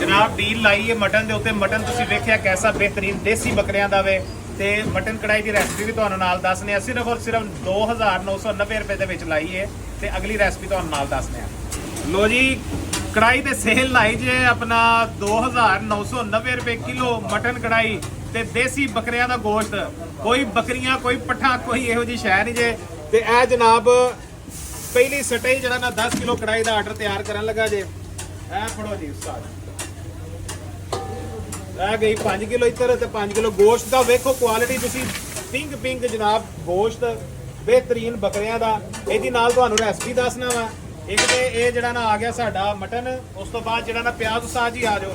जनाब डील लाई है मटन के उत्ते। मटन तुसीं वेखिया कैसा बेहतरीन देसी बकरियां दा वे ते मटन कढ़ाई की रेसिपी भी तुहानूं नाल दसने सिर्फ और सिर्फ 2990 रुपए दे विच लाई है ते अगली रेसिपी तुहानूं नाल दसने। लो जी कढ़ाई ते सेल लाई जे अपना 2990 रुपए किलो मटन कढ़ाई ते देसी बकरियां दा गोश्त। कोई बकरियां कोई पट्ठा कोई इहो जी शै नहीं जे। ते ए जनाब पहली सटे जरा ना 10 किलो कढ़ाई का आर्डर तैयार करन लगा जे। ए फड़ो जी उस्ताद आ गई 5 किलो इधर ते 5 किलो गोश्त का वेखो क्वालिटी तुसी पिंक पिंक जनाब गोश्त बेहतरीन बकरियां दा। इहदी नाल तुहानूं रेसिपी दसना वा। एक ते ये जड़ा ना आ गया साडा मटन। उस तो बाद जड़ा ना प्याज उस्ताद जी आ जाओ।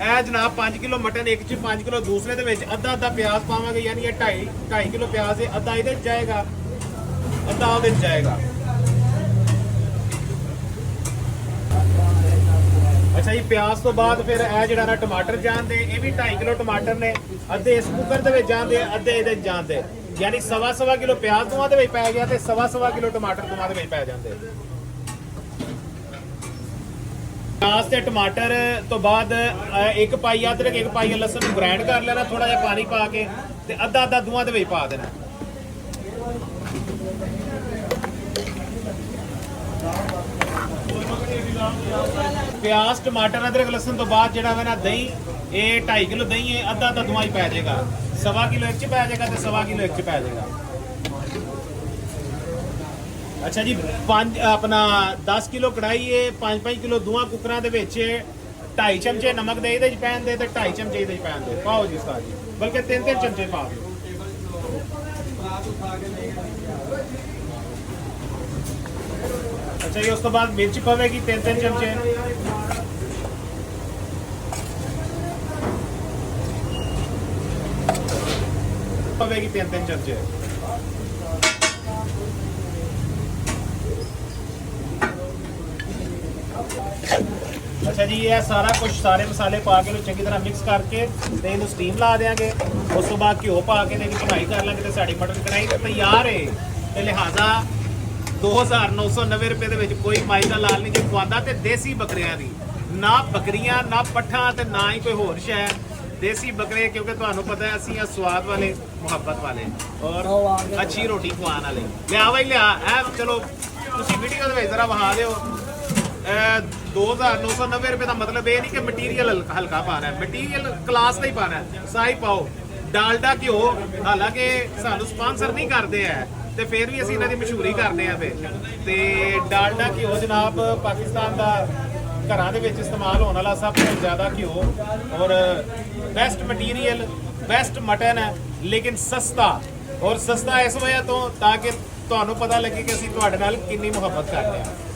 ए जनाब 5 किलो मटन एक च 5 किलो दूसरे दे विच अद्धा अद्धा प्याज पावांगे यानी ये 2.5 किलो प्याज है अद्धा इहदे जाएगा अद्धा उहदे जाएगा। अच्छा जी प्याज तो बाद फिर ए जड़ा ना टमाटर जाते ये भी 2.5 किलो टमाटर ने अद्धे इस कुकर दे विच जाते अद्धे इहदे जाते यानी सवा किलो प्याज दोवां दे विच पै गया ते सवा किलो टमाटर दोवां दे विच पै जाते। प्याज ते टमाटर तो बाद एक पाई अदरक एक पाई लसन ग्राइंड कर लेना थोड़ा जिहा पानी पा के ते अद्धा अद्धा दोवां दे विच पा देना। प्याज टमाटर अदरक लसन तो बाद जड़ा वा ना दही ये 2.5 किलो दही है अद्धा अद्धा दोवां ही पै जाएगा। सवा किलो एक च पै जाएगा तो सवा किलो एक च पै जाएगा। अच्छा जी 5 अपना 10 किलो कढ़ाई है 5 किलो दोवां कुकरां दे विच 2.5 चमचे नमक दे इहदे च पैन दे ते 2.5 चमचे इहदे च पैन दे पाओ जी उस्ताद जी बल्कि 3 चमचे पा दो। अच्छा जी उस तो बाद मिर्च पवेगी 3 चमचे। पवेगी 3 चमचे। अच्छा जी ये सारा कुछ सारे मसाले पा के चंगी तरह मिक्स करके ते इहनूं स्टीम ला देंगे। उस तो बाद घ्यो पा के कढ़ाई कर लेंगे तो साड़ी मटन कढ़ाई तैयार है। ते लिहाजा 2990 रुपए दे विच कोई माई दा लाल नहीं जो खुआंदा ते देसी बकरियां दी ना बकरियां ना पट्ठा ते ना ही कोई होर शै देसी बकरे क्योंकि तुहानूं पता है असीं स्वाद वाले मुहब्बत वाले और अच्छी रोटी खुआने वाले लिया भाई लिया है। चलो तुसीं वीडियो दे विच जरा वहा दिओ 2990 रुपए का मतलब ये नहीं कि मटीरियल हल्का पाना है मटीरियल क्लास का ही पाना है साई पाओ। डालडा घ्यो हालांकि सानू स्पॉन्सर नहीं करते हैं तो फिर भी असीं इन्हां दी मशहूरी करने आ ते डालडा घ्यो जनाब पाकिस्तान का घरां दे विच इस्तेमाल होने वाला सब तो ज़्यादा घ्यो और बेस्ट मटीरियल बेस्ट मटन है लेकिन सस्ता और सस्ता इस वजह तो ताकि तुहानूं पता लगे कि असीं तुहाडे नाल कितनी मुहब्बत करते हैं।